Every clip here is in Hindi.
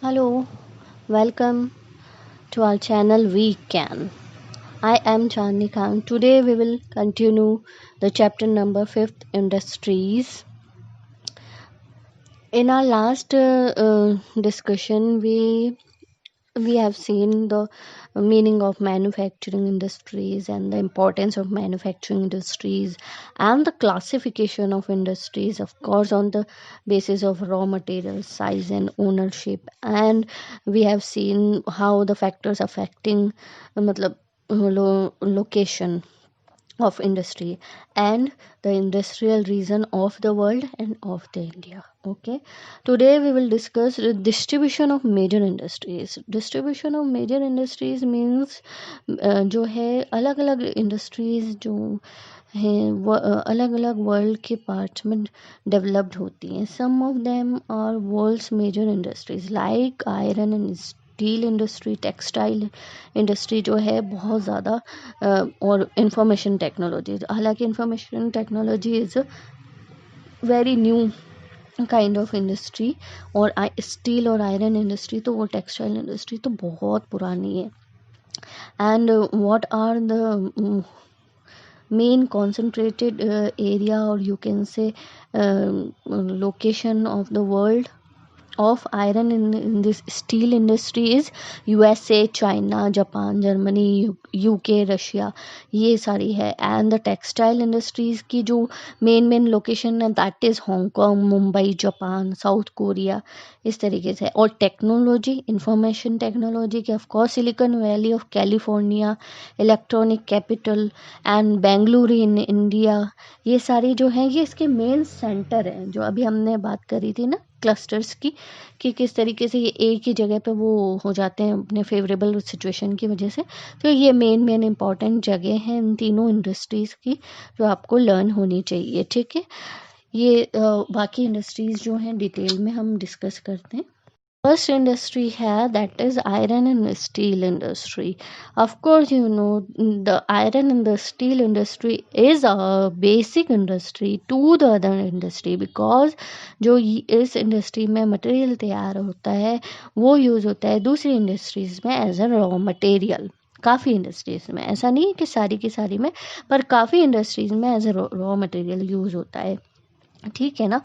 Hello, welcome to our channel We Can. I am Chandni Khan. Today we will continue the chapter number 5th Industries. In our last discussion, we have seen the meaning of manufacturing industries and the importance of manufacturing industries and the classification of industries, of course, on the basis of raw material size and ownership. And we have seen how the factors affecting matlab, location of industry and the industrial region of the world and of the India. Okay, today we will discuss the distribution of major industries. Distribution of major industries means जो है अलग अलग इंडस्ट्रीज जो हैं वो अलग अलग वर्ल्ड के पार्ट्स में डेवलप्ड होती हैं. Some of them are world's major industries like iron and steel industry, textile industry जो है बहुत ज़्यादा, और इंफॉर्मेशन टेक्नोलॉजी. हालांकि information technology is very new kind of industry, और स्टील और आयरन इंडस्ट्री तो वो टेक्सटाइल इंडस्ट्री तो बहुत पुरानी है. And what are the main concentrated area, or you can say location of the world of iron in this steel industry is USA, China, Japan, Germany, UK, Russia, ये सारी है. एंड द टेक्सटाइल इंडस्ट्रीज़ की जो मेन लोकेशन है that is Hong Kong, Mumbai, Japan, south Korea, इस तरीके से. और टेक्नोलॉजी, इंफॉर्मेशन टेक्नोलॉजी के of course silicon valley of California, electronic capital and Bengaluru in India, ये सारी जो हैं ये इसके मेन सेंटर हैं. जो अभी हमने बात करी थी ना क्लस्टर्स की, कि किस तरीके से ये एक ही जगह पे वो हो जाते हैं अपने फेवरेबल सिचुएशन की वजह से. तो ये मेन इंपॉर्टेंट जगह हैं इन तीनों इंडस्ट्रीज़ की जो आपको लर्न होनी चाहिए. ठीक है, ये बाकी इंडस्ट्रीज़ जो हैं डिटेल में हम डिस्कस करते हैं. First industry है that is iron and steel industry. Of course, you know the iron and the steel industry is a basic industry to the other industry because जो इस इंडस्ट्री में मटेरियल तैयार होता है वो यूज़ होता है दूसरी इंडस्ट्रीज़ में एज अ रॉ मटेरियल. काफ़ी इंडस्ट्रीज़ में, ऐसा नहीं है कि सारी की सारी में, पर काफ़ी इंडस्ट्रीज़ में as a raw material use होता है. ठीक है ना.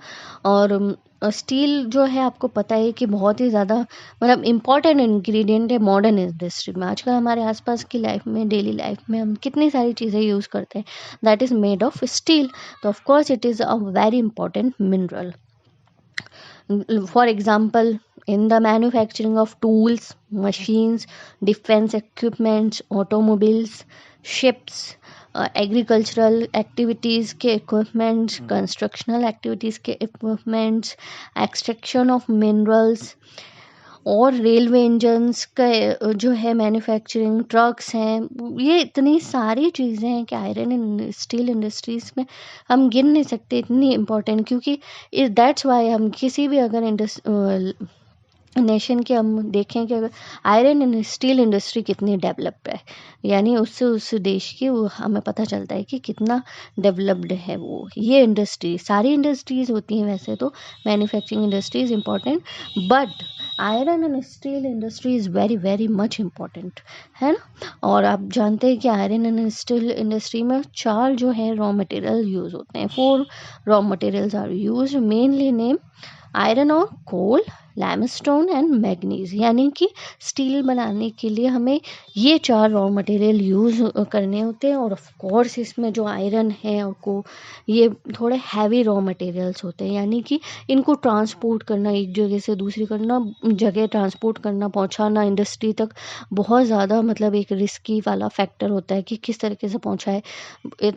और स्टील जो है आपको पता है कि बहुत ही ज़्यादा मतलब इम्पॉर्टेंट इंग्रेडिएंट है मॉडर्न इंडस्ट्री में. आजकल हमारे आसपास की लाइफ में, डेली लाइफ में हम कितनी सारी चीज़ें यूज़ करते हैं that is made of steel. तो of course it is a very important mineral. For example, in the manufacturing of tools, machines, defense equipments, automobiles, ships, agricultural activities के equipments, constructional activities के equipments, extraction of minerals, और रेलवे इंजन्स का जो है मैन्युफैक्चरिंग, ट्रक्स हैं, ये इतनी सारी चीज़ें हैं कि आयरन एंड स्टील इंडस्ट्रीज़ में हम गिन नहीं सकते, इतनी इम्पोर्टेंट. क्योंकि दैट्स वाई हम किसी भी अगर नेशन के हम देखें कि आयरन एंड स्टील इंडस्ट्री कितनी डेवलप्ड है, यानी उससे उस देश की वो हमें पता चलता है कि कितना डेवलप्ड है वो. ये इंडस्ट्री, सारी इंडस्ट्रीज़ होती हैं वैसे तो, manufacturing industries important, but iron and steel industry is very very much important, है ना. और आप जानते हैं कि आयरन एंड स्टील इंडस्ट्री में 4 जो है रॉ मटेरियल यूज़ होते हैं. 4 raw materials are use, mainly name iron और कोल, लैमस्टोन एंड मैग्नीज. यानी कि स्टील बनाने के लिए हमें ये 4 रॉ मटेरियल यूज़ करने होते हैं. और ऑफ कोर्स इसमें जो आयरन है और को ये थोड़े हैवी रॉ मटेरियल्स होते हैं, यानी कि इनको ट्रांसपोर्ट करना, एक जगह से दूसरी करना, जगह ट्रांसपोर्ट करना, पहुंचाना इंडस्ट्री तक, बहुत ज़्यादा मतलब एक रिस्की वाला फैक्टर होता है कि किस तरीके से पहुंचाए.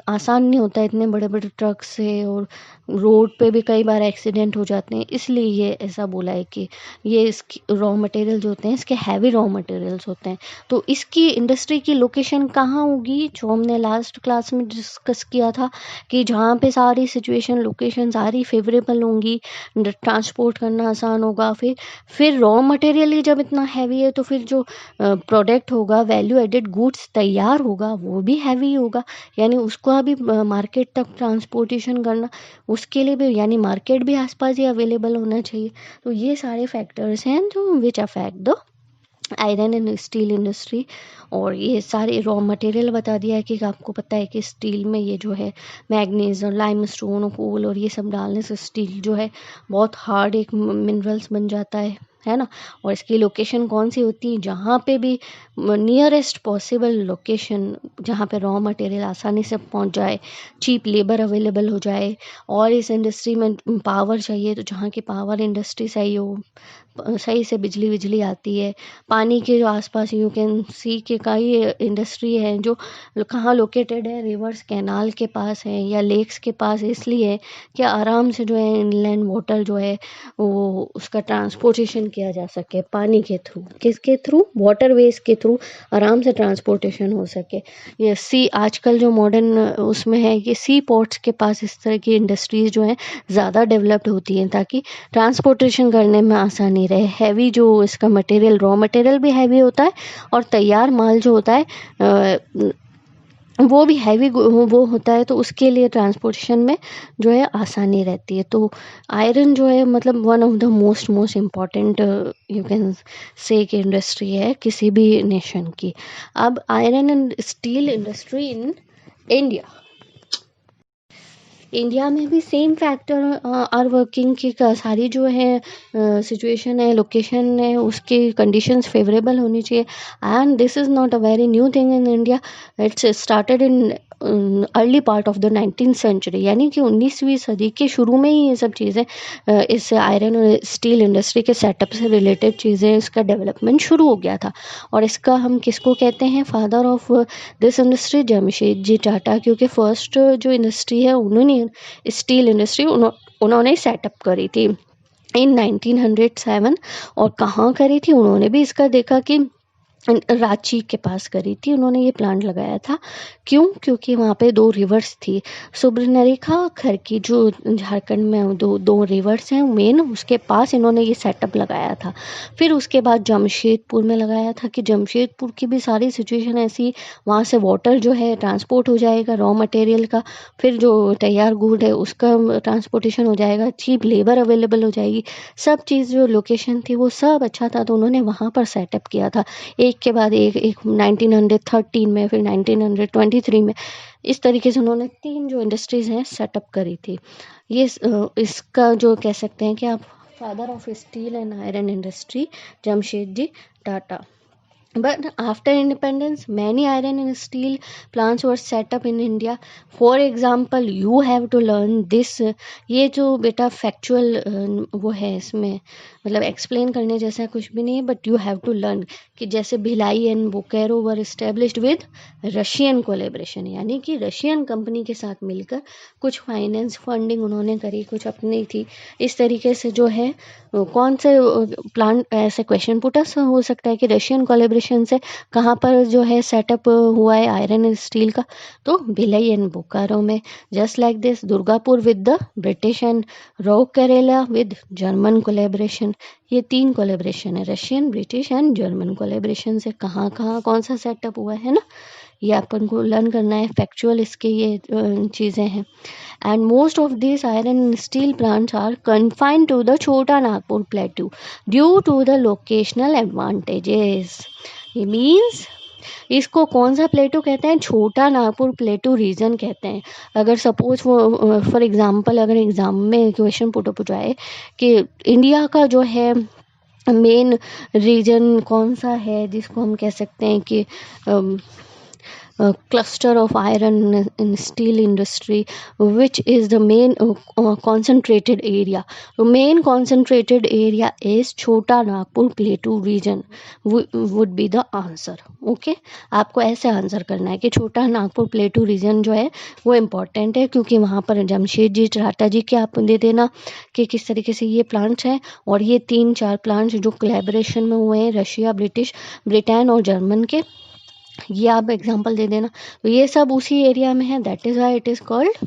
आसान नहीं होता इतने बड़े बड़े ट्रक से, और रोड पे भी कई बार एक्सीडेंट हो जाते हैं. इसलिए ये ऐसा बोला है कि ये इसकी रॉ मटेरियल जो होते हैं इसके हैवी रॉ मटेरियल्स होते हैं. तो इसकी इंडस्ट्री की लोकेशन कहाँ होगी, जो हमने लास्ट क्लास में डिस्कस किया था कि जहाँ पे सारी सिचुएशन, लोकेशन सारी फेवरेबल होंगी, ट्रांसपोर्ट करना आसान होगा. फिर रॉ मटेरियल ही जब इतना हैवी है तो फिर जो प्रोडक्ट होगा, वैल्यू एडेड गुड्स तैयार होगा, वो भी हैवी होगा. यानी उसको अभी मार्केट तक ट्रांसपोर्टेशन करना, उसके लिए भी यानी मार्केट भी आसपास ही अवेलेबल होना चाहिए. तो ये सारी सारे फैक्टर्स हैं जो which affect the iron and steel industry. और ये सारे रॉ मटेरियल बता दिया है कि आपको पता है कि स्टील में ये जो है मैग्नीज और लाइमस्टोन और कोल और ये सब डालने से स्टील जो है बहुत हार्ड एक मिनरल्स बन जाता है ना। और इसकी लोकेशन कौन सी होती है, जहाँ पे भी नियरेस्ट पॉसिबल लोकेशन जहाँ पे रॉ मटेरियल आसानी से पहुँच जाए, चीप लेबर अवेलेबल हो जाए। और इस इंडस्ट्री में पावर चाहिए तो जहाँ की पावर इंडस्ट्री सही हो, सही से बिजली आती है। पानी के जो आसपास यू कैन सी के कई इंडस्ट्री है जो कहाँ लोकेटेड है, रिवर्स कैनाल के पास है या लेक्स के पास, इसलिए कि आराम से जो है इनलैंड वाटर जो है वो उसका ट्रांसपोर्टेशन किया जा सके पानी के थ्रू, किसके थ्रू, वाटरवेज के थ्रू आराम से ट्रांसपोर्टेशन हो सके। ये सी आजकल जो मॉडर्न उसमें है कि सी पोर्ट्स के पास इस तरह की इंडस्ट्रीज जो हैं ज़्यादा डेवलप्ड होती हैं ताकि ट्रांसपोर्टेशन करने में आसानी रहे। हैवी जो इसका मटेरियल, रॉ मटेरियल भी हैवी होता है और तैयार माल जो होता है वो भी हैवी वो होता है, तो उसके लिए ट्रांसपोर्टेशन में जो है आसानी रहती है। तो आयरन जो है मतलब one of the most important you can say कि इंडस्ट्री है किसी भी नेशन की। अब iron and steel industry in India, India में भी सेम फैक्टर आर वर्किंग की सारी जो है सिचुएशन है, लोकेशन है, उसकी कंडीशंस फेवरेबल होनी चाहिए। And this is not a very new thing in India, it's started in early part of the 19th century, यानी कि 19वीं सदी के शुरू में ही ये सब चीज़ें इस आयरन और स्टील इंडस्ट्री के सेटअप से रिलेटेड चीज़ें, इसका डेवलपमेंट शुरू हो गया था। और इसका हम किसको कहते हैं, father of this industry, Jamshedji Tata, क्योंकि फर्स्ट जो इंडस्ट्री है उन्होंने स्टील इंडस्ट्री उन्होंने सेटअप करी थी इन 1907। और कहाँ करी थी उन्होंने भी इसका देखा कि रांची के पास करी थी उन्होंने ये प्लांट लगाया था। क्यों, क्योंकि वहाँ पे दो रिवर्स थी, सुब्रनरेखा और खरकी, जो झारखंड में दो रिवर्स हैं मेन, उसके पास इन्होंने ये सेटअप लगाया था। फिर उसके बाद जमशेदपुर में लगाया था कि जमशेदपुर की भी सारी सिचुएशन ऐसी, वहाँ से वाटर जो है ट्रांसपोर्ट हो जाएगा रॉ मटेरियल का, फिर जो तैयार गुड है उसका ट्रांसपोर्टेशन हो जाएगा, चीप लेबर अवेलेबल हो जाएगी, सब चीज़ जो लोकेशन थी वो सब अच्छा था, तो उन्होंने वहाँ पर सेटअप किया था एक के बाद एक 1913 में, फिर 1923 में, इस तरीके से उन्होंने 3 जो इंडस्ट्रीज़ हैं सेटअप करी थी। ये इसका जो कह सकते हैं कि आप father of steel and iron industry Jamshedji Tata. But after independence, many iron and steel plants were set up in India. For example, you have to learn this. ये जो बेटा फैक्चुअल वो है, इसमें मतलब एक्सप्लेन करने जैसा कुछ भी नहीं है, but you have to learn कि जैसे Bhilai and Bokaro were established with Russian collaboration, यानी कि रशियन कंपनी के साथ मिलकर कुछ फाइनेंस फंडिंग उन्होंने करी, कुछ अपनी थी। इस तरीके से जो है कौन से प्लांट, ऐसे क्वेश्चन पुटस हो सकता है कि रशियन कोलेब्रेशन से कहाँ पर जो है सेटअप हुआ है आयरन एंड स्टील का, तो भिलाई एंड बोकारो में। Just like this Durgapur with the British and Rourkela with German collaboration. ये 3 कोलेब्रेशन है, Russian, British and German collaboration से कहाँ कहाँ कौन सा सेटअप हुआ है ना, ये अपन को लर्न करना है। फैक्चुअल इसके ये चीज़ें हैं। And most of this iron and steel plants are confined to the Chota Nagpur plateau due to the locational advantages. ये मीन्स इसको कौन सा प्लेटू कहते हैं, छोटा नागपुर प्लेटू रीजन कहते हैं। अगर सपोज वो फॉर एग्जांपल अगर एग्जाम में क्वेश्चन पुट अप हो जाए कि इंडिया का जो है मेन रीजन कौन सा है, जिसको हम कह सकते हैं कि cluster of iron and steel industry, which is the main concentrated area. The main concentrated area is Chota Nagpur Plateau region would be the answer. Okay, आपको ऐसे आंसर करना है कि छोटा नागपुर प्लेटू रीजन जो है वो इम्पॉर्टेंट है, क्योंकि वहाँ पर जमशेदजी टाटा जी के आप दे देना कि किस तरीके से ये प्लांट्स हैं। और ये 3-4 प्लांट्स जो कोलैबोरेशन में हुए हैं रशिया, ब्रिटेन और जर्मन के, ये आप एग्जांपल दे देना। तो ये सब उसी एरिया में है, that is why it is called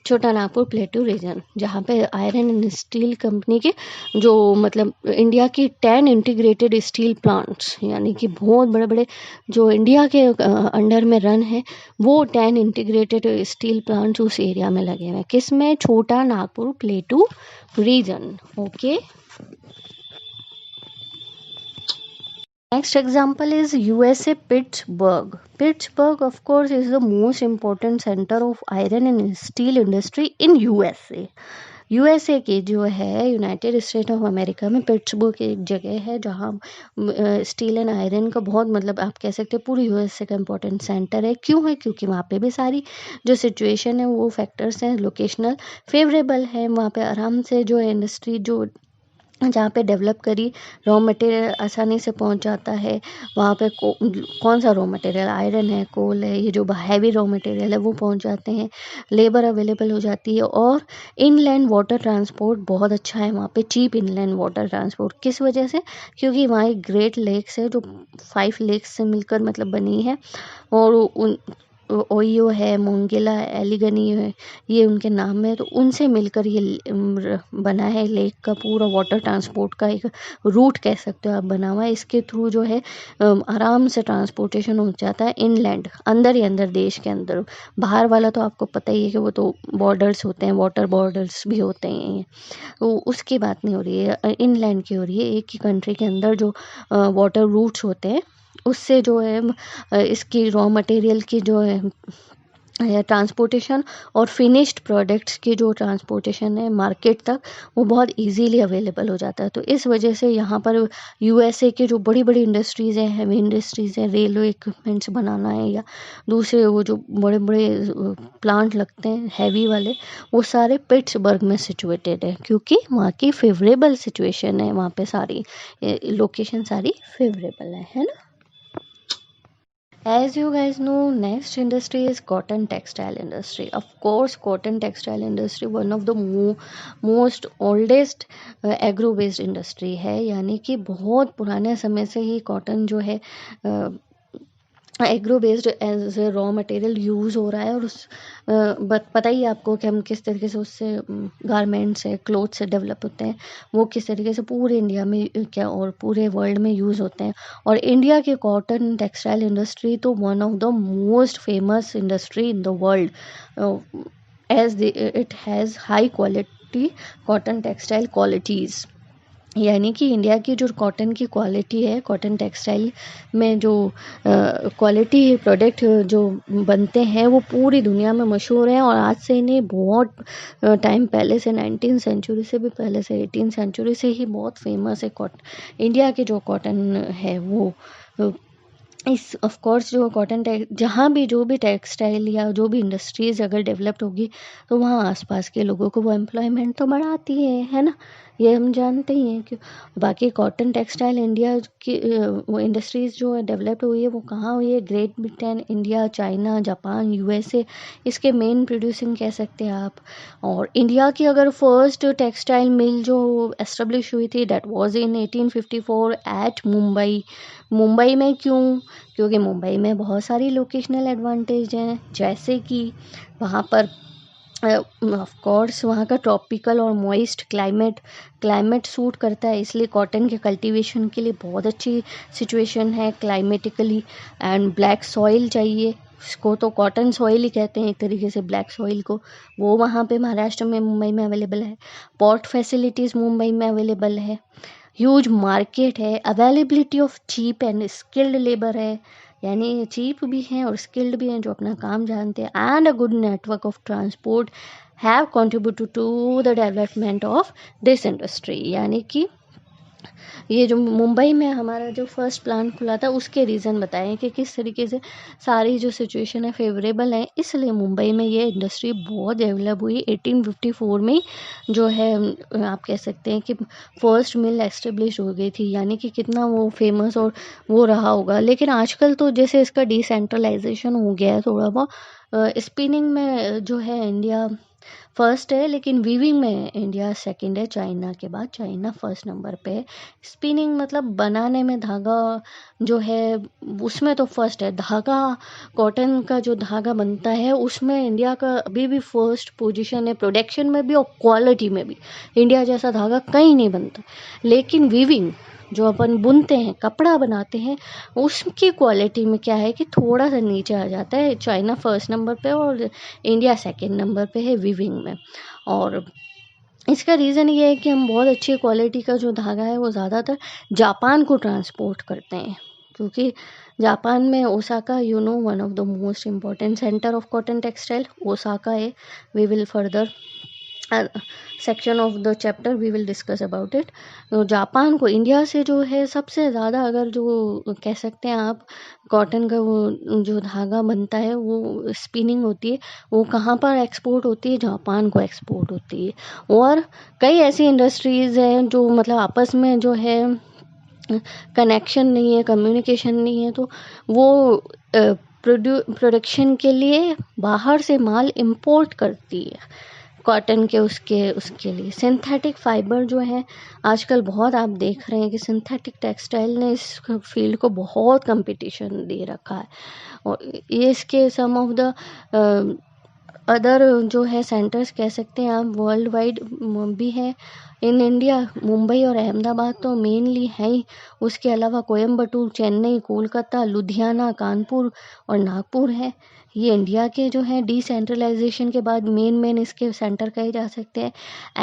छोटा नागपुर प्लेटू रीजन, जहाँ पे आयरन एंड स्टील कंपनी के जो मतलब इंडिया की 10 इंटीग्रेटेड स्टील प्लांट्स, यानी कि बहुत बड़े बड़े जो इंडिया के अंडर में रन है, वो 10 इंटीग्रेटेड स्टील प्लांट्स उस एरिया में लगे हुए हैं। किस में, Chota Nagpur plateau region. Okay, Next example is USA Pittsburgh. Pittsburgh, of course, is the most important center of iron and steel industry in USA. USA की जो है यूनाइटेड स्टेट ऑफ अमेरिका में पिट्सबर्ग एक जगह है जहाँ स्टील एंड आयरन का बहुत मतलब आप कह सकते हैं पूरी यूएसए का इम्पोर्टेंट सेंटर है। क्यों है? क्योंकि वहाँ पे भी सारी जो सिचुएशन है वो फैक्टर्स हैं लोकेशनल फेवरेबल है। वहाँ पे आराम से जो इंडस्ट्री जो जहाँ पे डेवलप करी रॉ मटेरियल आसानी से पहुँच जाता है। वहाँ पे कौन सा रॉ मटेरियल, आयरन है, कोल है, ये जो हैवी रॉ मटेरियल है वो पहुँच जाते हैं। लेबर अवेलेबल हो जाती है और इनलैंड वाटर ट्रांसपोर्ट बहुत अच्छा है वहाँ पे। चीप इनलैंड वाटर ट्रांसपोर्ट किस वजह से? क्योंकि वहाँ एक ग्रेट लेक्स है जो 5 लेक्स से मिलकर मतलब बनी है और उन ओयो है, मोंगेला है, एलिगनी है, ये उनके नाम है। तो उनसे मिलकर ये बना है लेक का पूरा वाटर ट्रांसपोर्ट का एक रूट कह सकते हो आप बना हुआ है। इसके थ्रू जो है आराम से ट्रांसपोर्टेशन हो जाता है इनलैंड, अंदर ही अंदर देश के अंदर। बाहर वाला तो आपको पता ही है कि वो तो बॉर्डर्स होते हैं, वाटर बॉर्डर्स भी होते हैं। तो उसकी बात नहीं हो रही है, इनलैंड की हो रही है। एक ही कंट्री के अंदर जो वाटर रूट्स होते हैं उससे जो है इसकी रॉ मटेरियल की जो है ट्रांसपोर्टेशन और फिनिश्ड प्रोडक्ट्स की जो ट्रांसपोर्टेशन है मार्केट तक वो बहुत इजीली अवेलेबल हो जाता है। तो इस वजह से यहाँ पर यूएसए के जो बड़ी बड़ी इंडस्ट्रीज़ हैं, हैवी इंडस्ट्रीज़ हैं, रेलवे इक्विपमेंट्स बनाना है या दूसरे वो जो बड़े बड़े प्लांट लगते हैं हैवी वाले, वो सारे पिट्सबर्ग में सिचुएटेड है क्योंकि वहाँ की फेवरेबल सिचुएशन है। वहाँ पे सारी लोकेशन सारी फेवरेबल है ना। As you guys know, next industry is cotton textile industry. Of course, cotton textile industry one of the most oldest agro based industry है, यानी कि बहुत पुराने समय से ही कॉटन जो है agro based as a raw material use हो रहा है। और उस पता ही है आपको कि हम किस तरीके से उससे गारमेंट्स है, क्लोथ से डेवलप होते हैं, वो किस तरीके से पूरे इंडिया में क्या और पूरे वर्ल्ड में यूज़ होते हैं। और इंडिया की कॉटन टेक्सटाइल इंडस्ट्री तो one of the most famous industry in the world as it has high quality cotton textile qualities. यानी कि इंडिया की जो कॉटन की क्वालिटी है, कॉटन टेक्सटाइल में जो क्वालिटी प्रोडक्ट जो बनते हैं वो पूरी दुनिया में मशहूर हैं। और आज से नहीं, बहुत टाइम पहले से 19 सेंचुरी से भी पहले से 18 सेंचुरी से ही बहुत फेमस है कॉटन। इंडिया की जो कॉटन है वो इस ऑफ कोर्स जो कॉटन जहाँ भी जो भी टेक्सटाइल या जो भी इंडस्ट्रीज़ अगर डेवलप्ड होगी तो वहाँ आसपास के लोगों को वो एम्प्लॉयमेंट तो बढ़ाती है ना। ये हम जानते ही हैं कि बाकी कॉटन टेक्सटाइल इंडिया की वो इंडस्ट्रीज़ जो डेवलप्ड हुई है वो कहाँ हुई है? Great Britain, India, China, Japan, USA इसके मेन प्रोड्यूसिंग कह सकते हैं आप। और इंडिया की अगर फर्स्ट टेक्सटाइल मिल जो एस्टेब्लिश हुई थी that was in 1854 at Mumbai. Mumbai में क्यों? क्योंकि मुंबई में बहुत सारी लोकेशनल एडवांटेज हैं, जैसे कि वहाँ पर ऑफ कोर्स वहाँ का ट्रॉपिकल और मॉइस्ट क्लाइमेट सूट करता है, इसलिए कॉटन के कल्टीवेशन के लिए बहुत अच्छी सिचुएशन है क्लाइमेटिकली। एंड ब्लैक सॉइल चाहिए, इसको तो कॉटन सॉइल ही कहते हैं एक तरीके से ब्लैक सॉइल को, वो वहाँ पे महाराष्ट्र में मुंबई में अवेलेबल है। पोर्ट फैसिलिटीज़ मुंबई में अवेलेबल है। ह्यूज मार्केट है। Availability of cheap and skilled labour है, यानी चीप भी हैं और स्किल्ड भी हैं जो अपना काम जानते हैं। And a good network of transport have contributed to the development of this industry. यानी कि ये जो मुंबई में हमारा जो फर्स्ट प्लांट खुला था उसके रीज़न बताएं कि किस तरीके से सारी जो सिचुएशन है फेवरेबल है, इसलिए मुंबई में ये इंडस्ट्री बहुत डेवलप हुई 1854 में जो है। आप कह सकते हैं कि फर्स्ट मिल एस्टेब्लिश हो गई थी, यानी कि कितना वो फेमस और वो रहा होगा। लेकिन आजकल तो जैसे इसका डिसेंट्रलाइजेशन हो गया है थोड़ा बहुत, स्पिनिंग में जो है इंडिया फर्स्ट है, लेकिन वीविंग में इंडिया सेकंड है चाइना के बाद। चाइना फर्स्ट नंबर पे है। स्पिनिंग मतलब बनाने में धागा जो है उसमें तो फर्स्ट है। धागा कॉटन का जो धागा बनता है उसमें इंडिया का अभी भी फर्स्ट पोजीशन है, प्रोडक्शन में भी और क्वालिटी में भी। इंडिया जैसा धागा कहीं नहीं बनता। लेकिन वीविंग जो अपन बुनते हैं, कपड़ा बनाते हैं, उसकी क्वालिटी में क्या है कि थोड़ा सा नीचे आ जाता है। चाइना फर्स्ट नंबर पे और इंडिया सेकंड नंबर पे है वीविंग में। और इसका रीज़न ये है कि हम बहुत अच्छी क्वालिटी का जो धागा है वो ज़्यादातर जापान को ट्रांसपोर्ट करते हैं, क्योंकि जापान में Osaka one of the most important center of cotton textile Osaka है। We will further section of the chapter we will discuss about it. तो जापान को इंडिया से जो है सबसे ज़्यादा, अगर जो कह सकते हैं आप, कॉटन का वो जो धागा बनता है वो स्पिनिंग होती है, वो कहाँ पर एक्सपोर्ट होती है? जापान को एक्सपोर्ट होती है। और कई ऐसी इंडस्ट्रीज़ हैं जो मतलब आपस में जो है कनेक्शन नहीं है, कम्युनिकेशन नहीं है, तो वो प्रोडक्शन के लिए बाहर से माल इंपोर्ट करती है कॉटन के उसके उसके लिए। सिंथेटिक फाइबर जो है आजकल बहुत आप देख रहे हैं कि सिंथेटिक टेक्सटाइल ने इस फील्ड को बहुत कंपटीशन दे रखा है। और ये इसके सम ऑफ द अदर जो है सेंटर्स कह सकते हैं आप वर्ल्ड वाइड भी है। इन इंडिया मुंबई और अहमदाबाद तो मेनली है ही, उसके अलावा कोयम्बटूर, चेन्नई, कोलकाता, लुधियाना, कानपुर और नागपुर है। ये इंडिया के जो है डिसेंट्रलाइजेशन के बाद मेन इसके सेंटर कहे जा सकते हैं।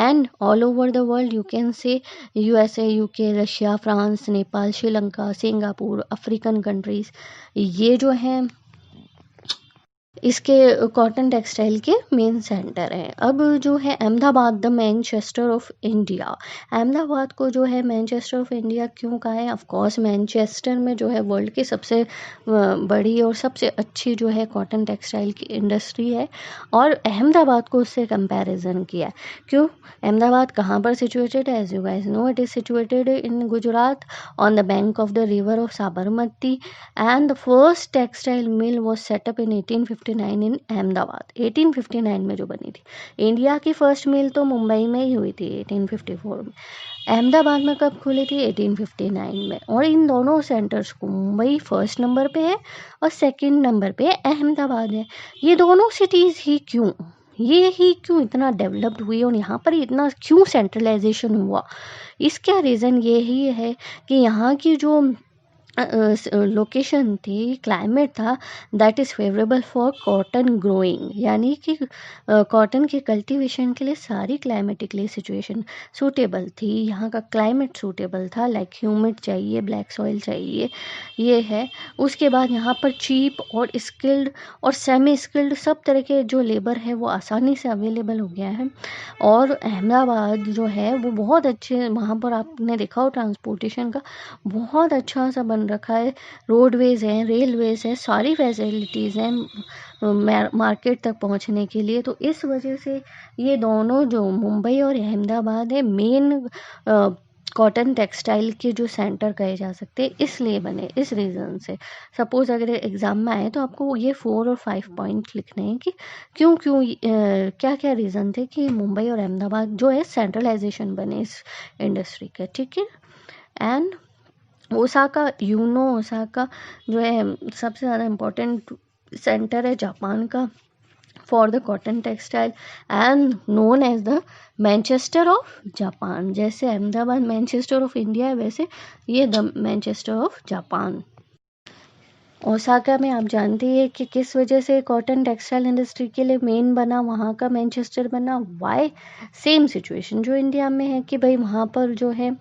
And all over the world you can से USA, UK, Russia, France, Nepal, Sri Lanka, Singapore, African countries, ये जो है इसके कॉटन टेक्सटाइल के मेन सेंटर हैं। अब जो है Ahmedabad the Manchester of India, Ahmedabad को जो है मैनचेस्टर ऑफ इंडिया क्यों कहा है? ऑफ कोर्स मैनचेस्टर में जो है वर्ल्ड की सबसे बड़ी और सबसे अच्छी जो है कॉटन टेक्सटाइल की इंडस्ट्री है, और अहमदाबाद को उससे कंपैरिजन किया है। क्यों? अहमदाबाद कहाँ पर सिचुएटेड है? As you guys know, it is situated in Gujarat on the bank of the river of Sabarmati, and the first textile mill was set up in 1859 in Ahmedabad. 1859 में जो बनी थी। इंडिया की फर्स्ट मिल तो मुंबई में ही हुई थी 1854 में। अहमदाबाद में कब खुली थी? 1859 में। और इन दोनों सेंटर्स को, मुंबई फर्स्ट नंबर पे है और सेकंड नंबर पे अहमदाबाद है। ये दोनों सिटीज़ ही क्यों, ये ही क्यों इतना डेवलप्ड हुई और यहाँ पर इतना क्यों सेंट्रलाइजेशन हुआ? इसका रीज़न ये ही है कि यहाँ की जो लोकेशन थी, क्लाइमेट था, that is favourable for cotton growing, यानी कि कॉटन के कल्टीवेशन के लिए सारी क्लाइमेटिकली सिचुएशन सूटेबल थी। यहाँ का क्लाइमेट सूटेबल था, लाइक ह्यूमिड चाहिए, ब्लैक सॉइल चाहिए, ये है। उसके बाद यहाँ पर चीप और स्किल्ड और सेमी स्किल्ड सब तरह के जो लेबर है वो आसानी से अवेलेबल हो गया है। और अहमदाबाद जो है वो बहुत अच्छे, वहाँ पर आपने देखा हो ट्रांसपोर्टेशन का बहुत अच्छा सा बन रखा है। रोडवेज़ हैं, रेलवेज़ हैं, सारी फैसिलिटीज़ हैं मार्केट तक पहुंचने के लिए। तो इस वजह से ये दोनों जो मुंबई और अहमदाबाद है मेन कॉटन टेक्सटाइल के जो सेंटर कहे जा सकते हैं, इसलिए बने, इस रीज़न से। सपोज़ अगर एग्ज़ाम में आए तो आपको ये 4 और 5 पॉइंट लिखने हैं कि क्यों क्यों क्या क्या रीज़न थे कि मुंबई और अहमदाबाद जो है सेंट्रलाइजेशन बने इस इंडस्ट्री का, ठीक है। एंड ओसाका, ओसाका जो है सबसे ज़्यादा इम्पोर्टेंट सेंटर है जापान का for the cotton textile and known as the Manchester of Japan. जैसे अहमदाबाद मैनचेस्टर ऑफ इंडिया है, वैसे ये the Manchester of Japan. Osaka में आप जानते हैं कि किस वजह से कॉटन टेक्सटाइल इंडस्ट्री के लिए मेन बना, वहाँ का मैनचेस्टर बना। वाई? सेम सिचुएशन जो इंडिया में है कि भाई वहाँ पर जो है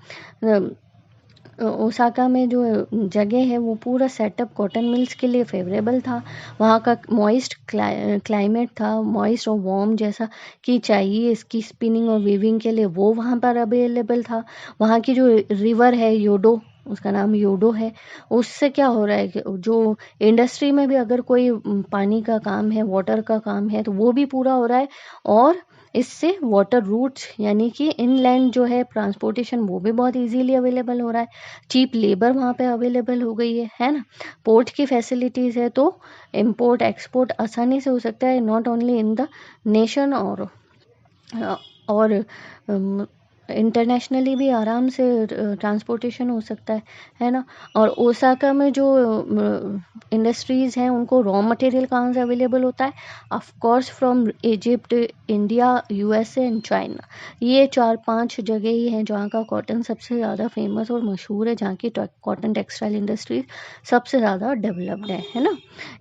ओसाका में जो जगह है वो पूरा सेटअप कॉटन मिल्स के लिए फेवरेबल था। वहाँ का मॉइस्ट क्लाइमेट था, मॉइस्ट और वार्म जैसा कि चाहिए इसकी स्पिनिंग और वीविंग के लिए, वो वहाँ पर अवेलेबल था। वहाँ की जो रिवर है योडो, उसका नाम योडो है, उससे क्या हो रहा है कि जो इंडस्ट्री में भी अगर कोई पानी का काम है, वाटर का काम है, तो वो भी पूरा हो रहा है। और इससे वाटर रूट्स यानी कि इनलैंड जो है ट्रांसपोर्टेशन वो भी बहुत इजीली अवेलेबल हो रहा है। चीप लेबर वहाँ पे अवेलेबल हो गई है ना। पोर्ट की फैसिलिटीज़ है तो इंपोर्ट एक्सपोर्ट आसानी से हो सकता है, not only in the nation और इंटरनेशनली भी आराम से ट्रांसपोर्टेशन हो सकता है ना। और ओसाका में जो इंडस्ट्रीज़ हैं उनको रॉ मटेरियल कहाँ से अवेलेबल होता है, of course from Egypt, India, USA and China. ये 4-5 जगह ही हैं जहाँ का कॉटन सबसे ज़्यादा फेमस और मशहूर है, जहाँ की कॉटन टेक्सटाइल इंडस्ट्री सबसे ज़्यादा डेवलप्ड है ना।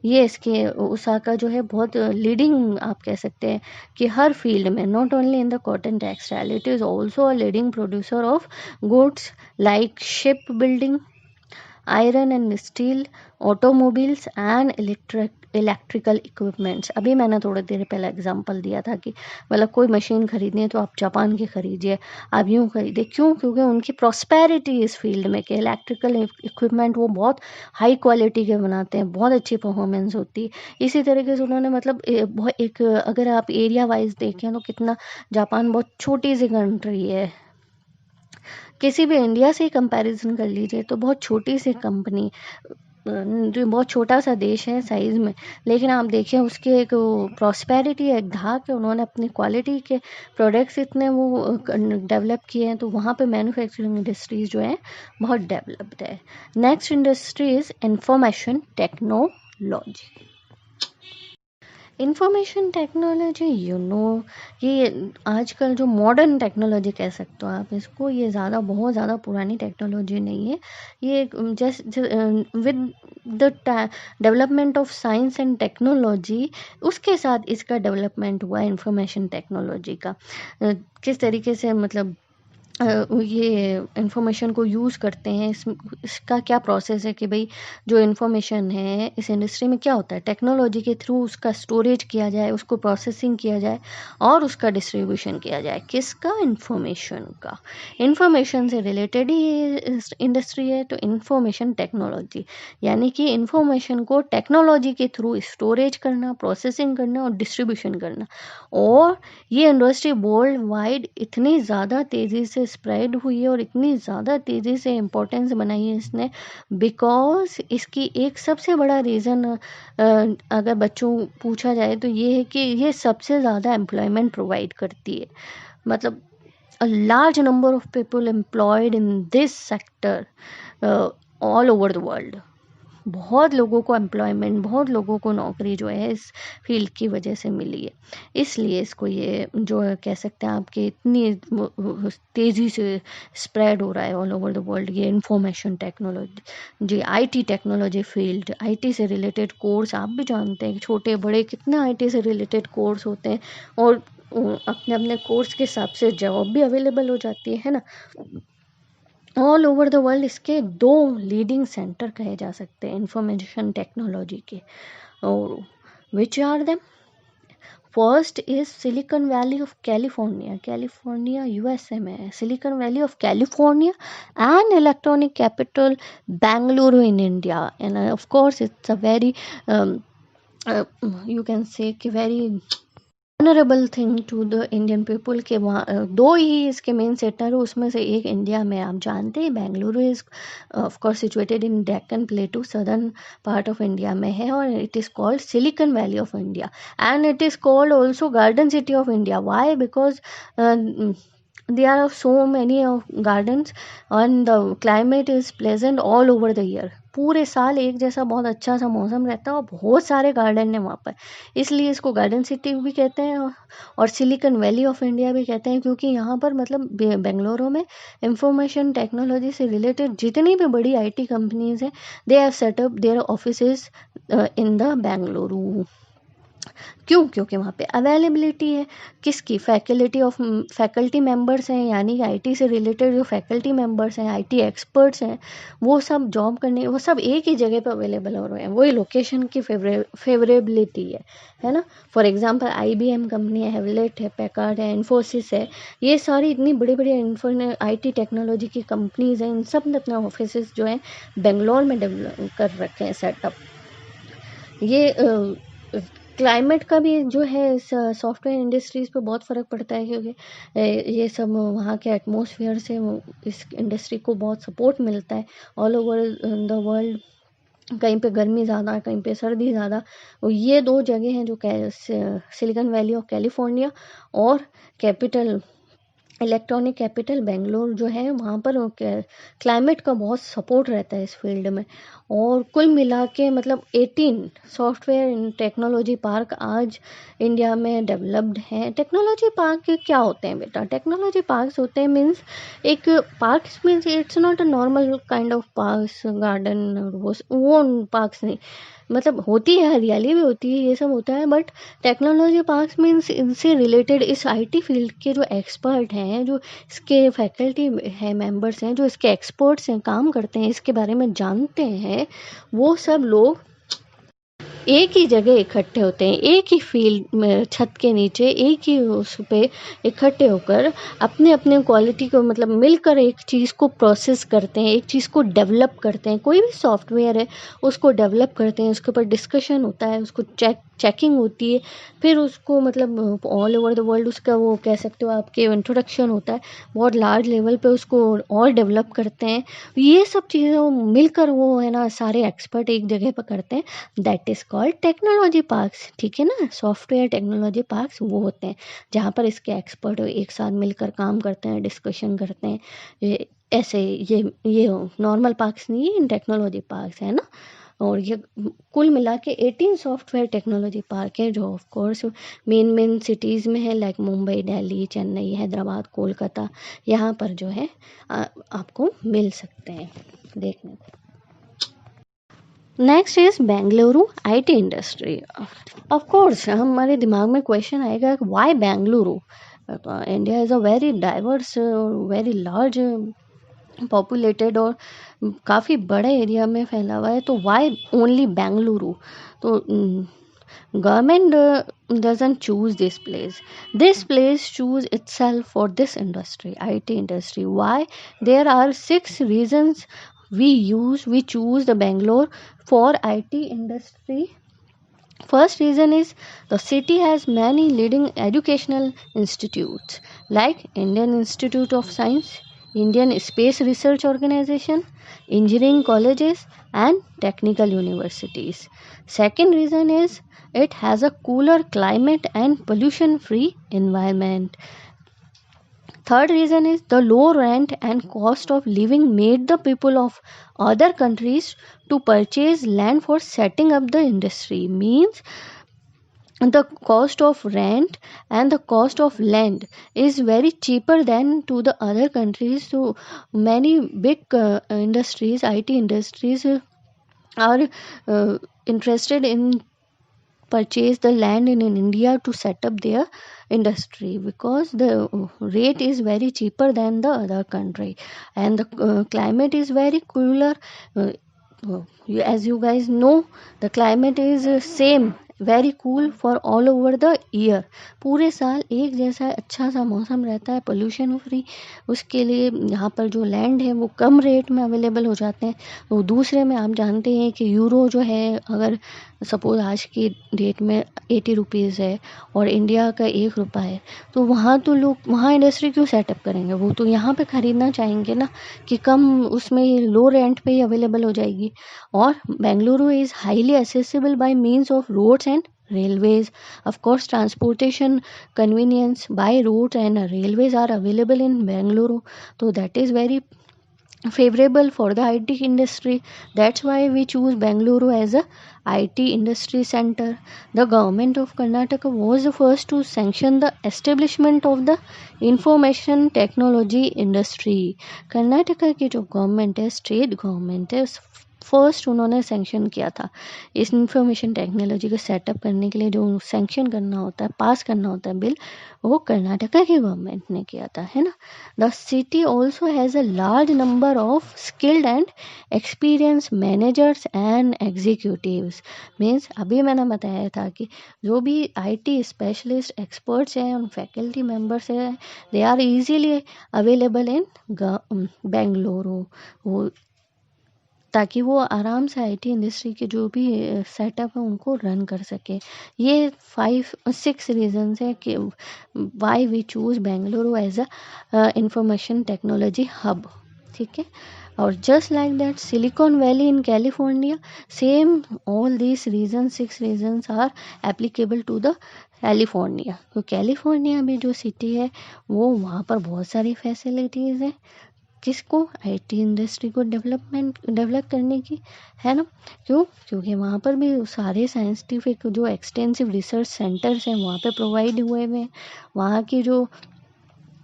ये इसके ओसाका जो है बहुत लीडिंग आप कह सकते हैं कि हर फील्ड में, not only in the cotton textile, it is also a leading producer of goods like ship building, iron and steel, automobiles and electrical equipments. अभी मैंने थोड़ी देर पहले एग्जांपल दिया था कि मतलब कोई मशीन खरीदनी है तो आप जापान की खरीदिए, आप यूँ खरीदिए। क्यों? क्योंकि उनकी प्रॉस्पेरिटी इस फील्ड में कि इलेक्ट्रिकल इक्विपमेंट वो बहुत हाई क्वालिटी के बनाते हैं, बहुत अच्छी परफॉर्मेंस होती है। इसी तरीके से उन्होंने मतलब एक अगर आप एरिया वाइज देखें तो कितना जापान बहुत छोटी सी कंट्री है, किसी भी इंडिया से ही कंपैरिजन कर लीजिए तो बहुत छोटी सी कंपनी, जो बहुत छोटा सा देश है साइज़ में, लेकिन आप देखिए उसके एक प्रॉस्पेरिटी एक धाक है, उन्होंने अपनी क्वालिटी के प्रोडक्ट्स इतने वो डेवलप किए हैं, तो वहाँ पे मैन्युफैक्चरिंग इंडस्ट्रीज जो हैं बहुत डेवलप्ड है। Next industry is information technology. Information technology ये आजकल जो मॉडर्न टेक्नोलॉजी कह सकते हो आप इसको, ये बहुत ज़्यादा पुरानी टेक्नोलॉजी नहीं है। ये just with the development of science and technology, उसके साथ इसका डेवलपमेंट हुआ है इंफॉर्मेशन टेक्नोलॉजी का। किस तरीके से मतलब ये इन्फॉर्मेशन को यूज़ करते हैं, इसका क्या प्रोसेस है कि भाई जो इन्फॉर्मेशन है इस इंडस्ट्री में क्या होता है, टेक्नोलॉजी के थ्रू उसका स्टोरेज किया जाए, उसको प्रोसेसिंग किया जाए और उसका डिस्ट्रीब्यूशन किया जाए। किसका? इन्फॉर्मेशन का। इन्फॉर्मेशन से रिलेटेड ही इंडस्ट्री है, तो इन्फॉर्मेशन टेक्नोलॉजी यानी कि इन्फॉर्मेशन को टेक्नोलॉजी के थ्रू स्टोरेज करना, प्रोसेसिंग करना और डिस्ट्रीब्यूशन करना। और ये इंडस्ट्री वर्ल्ड वाइड इतनी ज़्यादा तेज़ी से स्प्रेड हुई है और इतनी ज़्यादा तेज़ी से इम्पोर्टेंस बनाई है इसने, बिकॉज इसकी एक सबसे बड़ा रीज़न अगर बच्चों पूछा जाए तो ये है कि ये सबसे ज़्यादा एम्प्लॉयमेंट प्रोवाइड करती है। मतलब a large number of people employed in this sector all over the world। बहुत लोगों को एम्प्लॉयमेंट, बहुत लोगों को नौकरी जो है इस फील्ड की वजह से मिली है। इसलिए इसको ये जो कह सकते हैं आपके इतनी तेज़ी से स्प्रेड हो रहा है ऑल ओवर द वर्ल्ड ये इंफॉर्मेशन टेक्नोलॉजी जी। आईटी टेक्नोलॉजी फील्ड, आईटी से रिलेटेड कोर्स आप भी जानते हैं, छोटे बड़े कितने आईटी से रिलेटेड कोर्स होते हैं और अपने अपने कोर्स के हिसाब से जॉब भी अवेलेबल हो जाती है ना। ऑल ओवर द वर्ल्ड इसके 2 लीडिंग सेंटर कहे जा सकते हैं इंफॉर्मेशन टेक्नोलॉजी के, और which are them? First is silicon valley of California, California USA में है, silicon valley of California and electronic capital Bengaluru in India. And of course it's a very you can say कि very honourable thing to the Indian people के वहाँ 2 ही इसके मेन सेंटर है, उसमें से एक इंडिया में आप जानते हैं Bengaluru is of course situated in Deccan plateau, southern part of India में है, और it is called Silicon valley of India and it is called also garden city of India. Why? Because there are so many of gardens and the climate is pleasant all over the year। पूरे साल एक जैसा बहुत अच्छा सा मौसम रहता है और बहुत सारे गार्डन है वहाँ पर, इसलिए इसको गार्डन सिटी भी कहते हैं और सिलिकॉन वैली ऑफ इंडिया भी कहते हैं, क्योंकि यहाँ पर मतलब बेंगलुरु में इंफॉर्मेशन टेक्नोलॉजी से रिलेटेड जितनी भी बड़ी आईटी कंपनीज हैं they have set up their offices in the Bengaluru. क्यों? क्योंकि वहाँ पे अवेलेबिलिटी है किसकी? फैकल्टी मेंबर्स हैं, यानी कि आईटी से रिलेटेड जो फैकल्टी मेंबर्स हैं, आईटी एक्सपर्ट्स हैं, वो सब जॉब करने, वो सब एक ही जगह पे अवेलेबल हो रहे हैं। वही लोकेशन की फेवरेबिलिटी है ना। फॉर एग्जांपल आईबीएम कंपनी है, हेवलेट है, पैकार्ड है, इन्फोसिस है, ये सारी इतनी बड़ी बड़ी आईटी टेक्नोलॉजी की कंपनीज हैं, इन सब ने अपना ऑफिस जो है बेंगलोर में डेवलप कर रखे हैं सेटअप। ये क्लाइमेट का भी जो है सॉफ्टवेयर इंडस्ट्रीज़ पे बहुत फ़र्क पड़ता है, क्योंकि ये सब वहाँ के एटमॉस्फेयर से इस इंडस्ट्री को बहुत सपोर्ट मिलता है ऑल ओवर द वर्ल्ड। कहीं पे गर्मी ज़्यादा, कहीं पे सर्दी ज़्यादा। ये 2 जगह हैं जो सिलिकॉन वैली ऑफ कैलिफोर्निया और कैपिटल इलेक्ट्रॉनिक कैपिटल बेंगलोर जो है वहाँ पर क्लाइमेट का बहुत सपोर्ट रहता है इस फील्ड में। और कुल मिला के मतलब 18 सॉफ्टवेयर इन टेक्नोलॉजी पार्क आज इंडिया में डेवलप्ड हैं। टेक्नोलॉजी पार्क क्या होते हैं बेटा? टेक्नोलॉजी पार्क्स होते हैं मीन्स एक parks means it's not a normal kind of parks garden, वो पार्क्स नहीं, मतलब होती है, हरियाली भी होती है, ये सब होता है, बट टेक्नोलॉजी पार्क्स मीन्स इनसे रिलेटेड इस आईटी फील्ड के जो एक्सपर्ट हैं, जो इसके फैकल्टी है मेंबर्स हैं, जो इसके एक्सपर्ट्स हैं, काम करते हैं, इसके बारे में जानते हैं, वो सब लोग एक ही जगह इकट्ठे होते हैं, एक ही फील्ड में छत के नीचे एक ही उस पे इकट्ठे होकर अपने अपने क्वालिटी को मतलब मिलकर एक चीज़ को प्रोसेस करते हैं, एक चीज़ को डेवलप करते हैं। कोई भी सॉफ्टवेयर है उसको डेवलप करते हैं, उसके ऊपर डिस्कशन होता है, उसको चेकिंग होती है, फिर उसको मतलब ऑल ओवर द वर्ल्ड उसका वो कह सकते हो आपके इंट्रोडक्शन होता है, बहुत लार्ज लेवल पे उसको और डेवलप करते हैं। ये सब चीज़ें मिलकर वो है ना सारे एक्सपर्ट एक जगह पर करते हैं, that is called technology parks. ठीक है ना, सॉफ्टवेयर टेक्नोलॉजी पार्क्स वो होते हैं जहाँ पर इसके एक्सपर्ट एक साथ मिलकर काम करते हैं, डिस्कशन करते हैं। ऐसे ये नॉर्मल पार्क्स नहीं है, टेक्नोलॉजी पार्क्स है ना। और ये कुल मिला के 18 सॉफ्टवेयर टेक्नोलॉजी पार्क है, जो ऑफ कोर्स मेन सिटीज़ में है, लाइक मुंबई, दिल्ली, चेन्नई, हैदराबाद, कोलकाता, यहाँ पर जो है आपको मिल सकते हैं देखने को। Next is Bengaluru IT industry. Of course हमारे दिमाग में क्वेश्चन आएगा why Bengaluru? India is a very diverse, very large populated और काफ़ी बड़े एरिया में फैला हुआ है, तो वाई ओनली बेंगलुरु? तो government doesn't choose this place choose itself for this industry, IT industry. Why? There are 6 reasons we choose the Bangalore for IT industry. First reason is the city has many leading educational institutes like Indian Institute of Science, Indian Space Research Organization, engineering colleges, and technical universities. Second reason is it has a cooler climate and pollution free environment. Third reason is the low rent and cost of living made the people of other countries to purchase land for setting up the industry. Means the cost of rent and the cost of land is very cheaper than to the other countries. So many big industries, IT industries are interested in purchase the land in India to set up their industry because the rate is very cheaper than the other country, and the climate is very cooler. As you guys know, the climate is same very cool for all over the year. पूरे साल एक जैसा अच्छा सा मौसम रहता है, पोल्यूशन फ्री। उसके लिए यहाँ पर जो लैंड है वो कम रेट में अवेलेबल हो जाते हैं। तो दूसरे में आप जानते हैं कि यूरो जो है अगर सपोज आज की डेट में 80 रुपीज़ है और इंडिया का 1 रुपया है, तो वहाँ तो लोग वहाँ इंडस्ट्री क्यों सेटअप करेंगे? वो तो यहाँ पे ख़रीदना चाहेंगे ना कि कम उसमें लो रेंट पे ही अवेलेबल हो जाएगी। और Bengaluru is highly accessible by means of roads and railways. Of course, transportation convenience by roads and railways are available in Bengaluru. So that is very favorable for the IT industry. That's why we choose Bengaluru as a IT industry center. The government of Karnataka was the first to sanction the establishment of the information technology industry. Karnataka की जो गवर्नमेंट है, स्टेट गवर्नमेंट है, फर्स्ट उन्होंने सैंक्शन किया था इस इंफॉर्मेशन टेक्नोलॉजी को सेटअप करने के लिए। जो सैंक्शन करना होता है, पास करना होता है बिल, वो कर्नाटका की गवर्नमेंट ने किया था, है ना। The city also has a large number of skilled and experience managers and executives. Means अभी मैंने बताया था कि जो भी IT स्पेशलिस्ट एक्सपर्ट्स हैं उन फैकल्टी मेम्बर्स हैं, they are easily available in Bengaluru, वो ताकि वो आराम से IT इंडस्ट्री के जो भी सेटअप है उनको रन कर सके। ये 5-6 रीजंस है कि why we choose Bengaluru as a information technology hub. ठीक है, और just like that Silicon Valley in California, same all these reason 6 reasons are applicable to the California. तो कैलिफोर्निया में जो सिटी है वो वहाँ पर बहुत सारी फैसिलिटीज़ हैं, किसको, आईटी इंडस्ट्री को डेवलप करने की, है ना। क्यों, क्योंकि वहाँ पर भी सारे साइंटिफिक जो एक्सटेंसिव रिसर्च सेंटर्स हैं वहाँ पे प्रोवाइड हुए हुए हैं। वहाँ की जो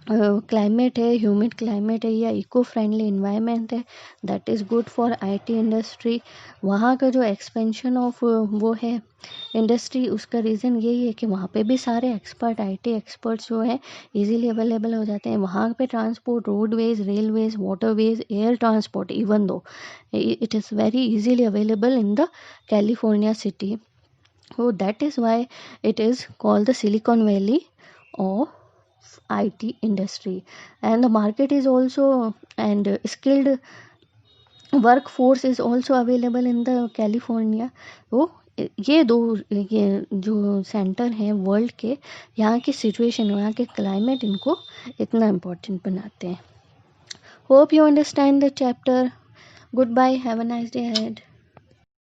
क्लाइमेट है, ह्यूमिड क्लाइमेट है या इको फ्रेंडली इन्वायरमेंट है, that is good for IT industry. वहाँ का जो एक्सपेंशन ऑफ वो है इंडस्ट्री, उसका रीज़न यही है कि वहाँ पे भी सारे एक्सपर्ट, आईटी एक्सपर्ट्स जो हैं इजीली अवेलेबल हो जाते हैं। वहाँ पे transport, roadways, railways, waterways, air transport, even though it is very easily available in the California city. So that is why it is called the Silicon Valley of IT industry, and the market is also, and skilled workforce is also available in the California। तो ये दो, ये जो सेंटर हैं वर्ल्ड के, यहाँ की सिचुएशन, यहाँ के क्लाइमेट इनको इतना इम्पोर्टेंट बनाते हैं। Hope you understand the chapter. Goodbye, have a nice day ahead.